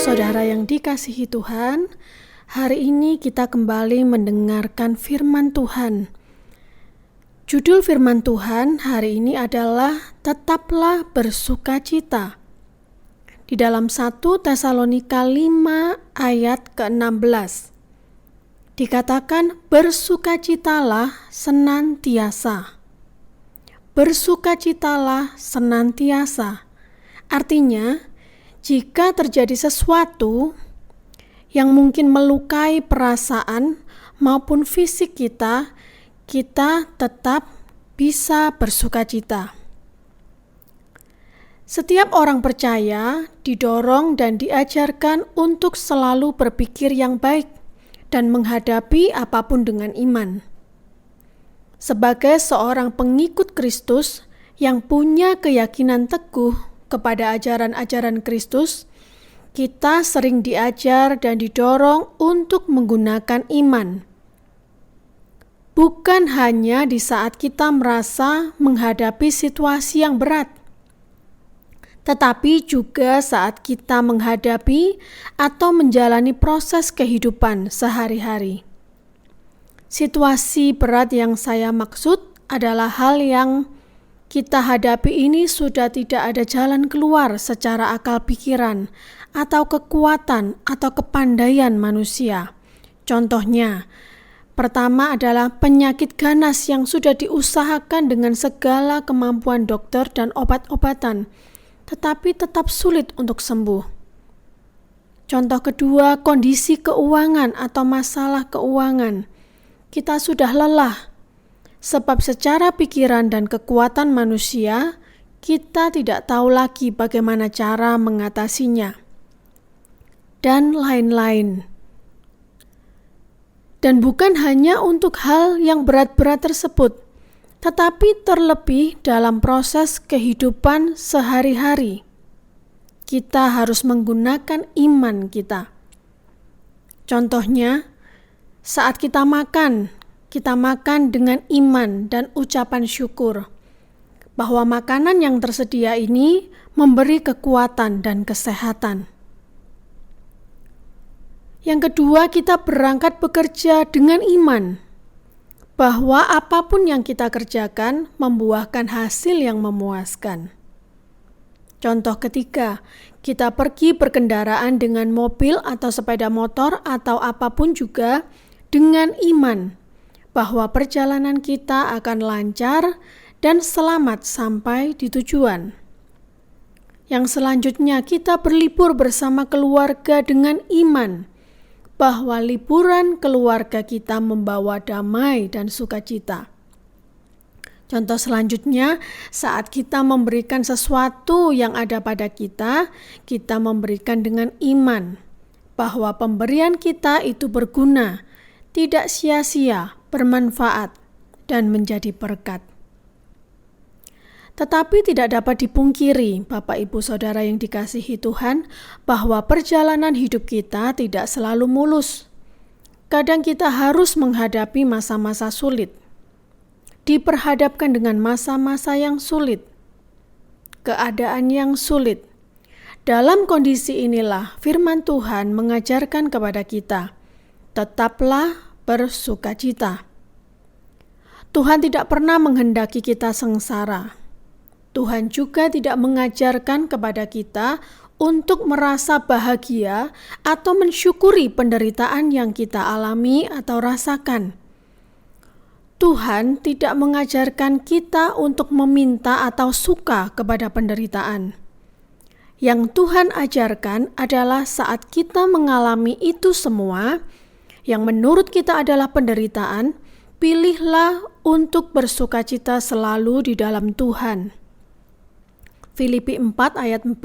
saudara yang dikasihi Tuhan, hari ini kita kembali mendengarkan firman Tuhan. Judul firman Tuhan hari ini adalah Tetaplah Bersukacita. Di dalam 1 Tesalonika 5 ayat ke-16 dikatakan, bersukacitalah senantiasa. Bersukacitalah senantiasa. Artinya, jika terjadi sesuatu yang mungkin melukai perasaan maupun fisik kita, kita tetap bisa bersukacita. Setiap orang percaya didorong dan diajarkan untuk selalu berpikir yang baik dan menghadapi apapun dengan iman. Sebagai seorang pengikut Kristus yang punya keyakinan teguh kepada ajaran-ajaran Kristus, kita sering diajar dan didorong untuk menggunakan iman. Bukan hanya di saat kita merasa menghadapi situasi yang berat, tetapi juga saat kita menghadapi atau menjalani proses kehidupan sehari-hari. Situasi berat yang saya maksud adalah hal yang kita hadapi ini sudah tidak ada jalan keluar secara akal pikiran atau kekuatan atau kepandaian manusia. Contohnya, pertama adalah penyakit ganas yang sudah diusahakan dengan segala kemampuan dokter dan obat-obatan, tetapi tetap sulit untuk sembuh. Contoh kedua, kondisi keuangan atau masalah keuangan. Kita sudah lelah, sebab secara pikiran dan kekuatan manusia, kita tidak tahu lagi bagaimana cara mengatasinya, dan lain-lain. Dan bukan hanya untuk hal yang berat-berat tersebut, tetapi terlebih dalam proses kehidupan sehari-hari. Kita harus menggunakan iman kita. Contohnya, saat kita makan dengan iman dan ucapan syukur bahwa makanan yang tersedia ini memberi kekuatan dan kesehatan. Yang kedua, kita berangkat bekerja dengan iman bahwa apapun yang kita kerjakan membuahkan hasil yang memuaskan. Contoh ketiga, kita pergi berkendaraan dengan mobil atau sepeda motor atau apapun juga dengan iman bahwa perjalanan kita akan lancar dan selamat sampai di tujuan. Yang selanjutnya, kita berlibur bersama keluarga dengan iman bahwa liburan keluarga kita membawa damai dan sukacita. Contoh selanjutnya, saat kita memberikan sesuatu yang ada pada kita, kita memberikan dengan iman bahwa pemberian kita itu berguna, tidak sia-sia, bermanfaat, dan menjadi berkat. Tetapi tidak dapat dipungkiri, Bapak Ibu Saudara yang dikasihi Tuhan, bahwa perjalanan hidup kita tidak selalu mulus. Kadang kita harus menghadapi masa-masa sulit, diperhadapkan dengan masa-masa yang sulit, keadaan yang sulit. Dalam kondisi inilah firman Tuhan mengajarkan kepada kita, tetaplah bersukacita. Tuhan tidak pernah menghendaki kita sengsara. Tuhan juga tidak mengajarkan kepada kita untuk merasa bahagia atau mensyukuri penderitaan yang kita alami atau rasakan. Tuhan tidak mengajarkan kita untuk meminta atau suka kepada penderitaan. Yang Tuhan ajarkan adalah saat kita mengalami itu semua, yang menurut kita adalah penderitaan, pilihlah untuk bersukacita selalu di dalam Tuhan. Filipi 4 ayat 4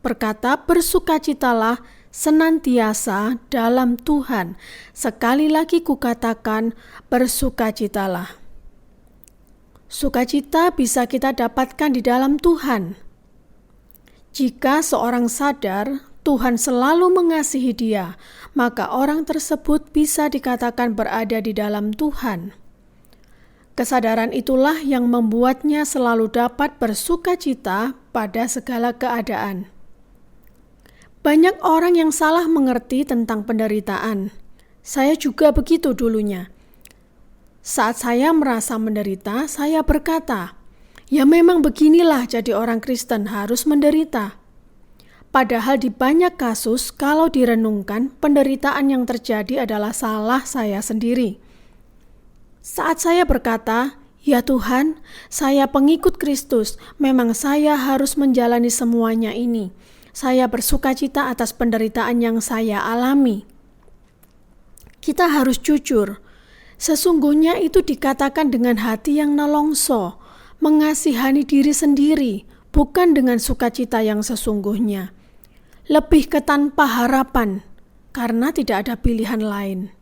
berkata, bersukacitalah senantiasa dalam Tuhan. Sekali lagi kukatakan, bersukacitalah. Sukacita bisa kita dapatkan di dalam Tuhan. Jika seorang sadar Tuhan selalu mengasihi dia, maka orang tersebut bisa dikatakan berada di dalam Tuhan. Kesadaran itulah yang membuatnya selalu dapat bersukacita pada segala keadaan. Banyak orang yang salah mengerti tentang penderitaan. Saya juga begitu dulunya. Saat saya merasa menderita, saya berkata, "Ya memang beginilah jadi orang Kristen harus menderita." Padahal di banyak kasus, kalau direnungkan, penderitaan yang terjadi adalah salah saya sendiri. Saat saya berkata, "Ya Tuhan, saya pengikut Kristus, memang saya harus menjalani semuanya ini. Saya bersukacita atas penderitaan yang saya alami." Kita harus jujur. Sesungguhnya itu dikatakan dengan hati yang nelongso, mengasihani diri sendiri, bukan dengan sukacita yang sesungguhnya. Lebih ke tanpa harapan, karena tidak ada pilihan lain.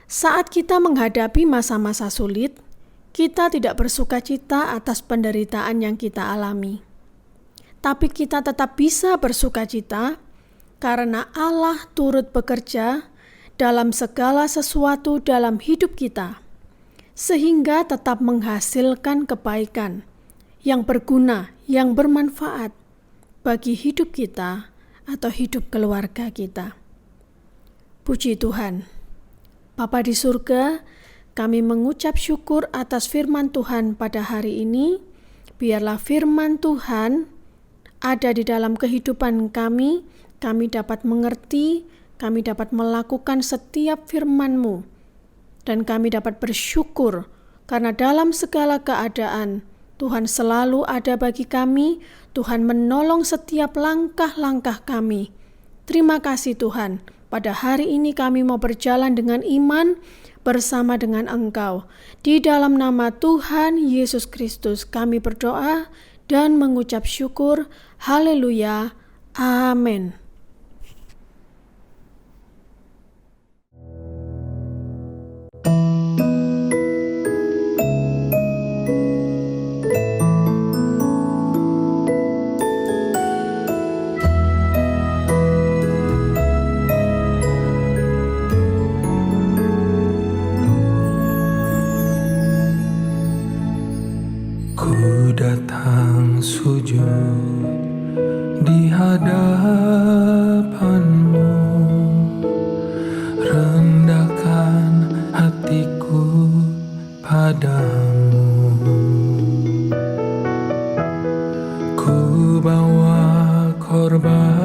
Saat kita menghadapi masa-masa sulit, kita tidak bersukacita atas penderitaan yang kita alami. Tapi kita tetap bisa bersukacita karena Allah turut bekerja dalam segala sesuatu dalam hidup kita, sehingga tetap menghasilkan kebaikan yang berguna, yang bermanfaat bagi hidup kita atau hidup keluarga kita. Puji Tuhan. Bapa di surga, kami mengucap syukur atas firman Tuhan pada hari ini. Biarlah firman Tuhan ada di dalam kehidupan kami dapat mengerti, kami dapat melakukan setiap firman-Mu, dan kami dapat bersyukur karena dalam segala keadaan Tuhan selalu ada bagi kami. Tuhan menolong setiap langkah-langkah kami. Terima kasih Tuhan. Pada hari ini kami mau berjalan dengan iman bersama dengan Engkau. Di dalam nama Tuhan Yesus Kristus kami berdoa dan mengucap syukur. Haleluya. Amin. Ku datang sujud di hadapan-Mu, rendahkan hatiku padamu. Ku bawa korban